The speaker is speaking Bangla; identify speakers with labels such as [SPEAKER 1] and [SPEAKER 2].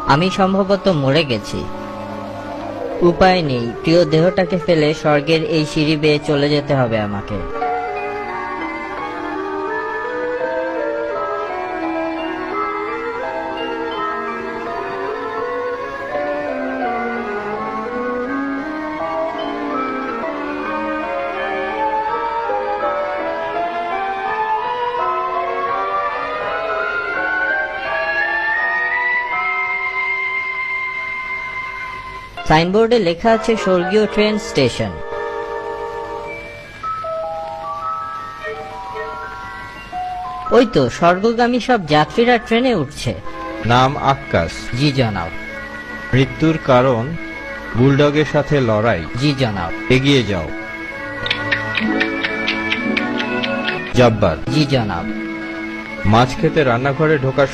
[SPEAKER 1] আমি সম্ভবত মরে গেছি। উপায় নেই, প্রিয় দেহটাকে ফেলে স্বর্গের এই সিঁড়ি বেয়ে চলে যেতে হবে আমাকে। সাইনবোর্ডে লেখা আছে স্বর্গীয় ট্রেন স্টেশন। ওই তো স্বর্গগামী সব যাত্রীরা ট্রেনে উঠছে।
[SPEAKER 2] নাম আক্কাস।
[SPEAKER 1] জি জনাব।
[SPEAKER 2] মৃত্যুর কারণ বুলডগের সাথে লড়াই।
[SPEAKER 1] জি জনাব।
[SPEAKER 2] এগিয়ে যাও। জাব্বার।
[SPEAKER 1] জি জনাব।
[SPEAKER 2] মাছ খেতে রান্নাঘরে ঢোকার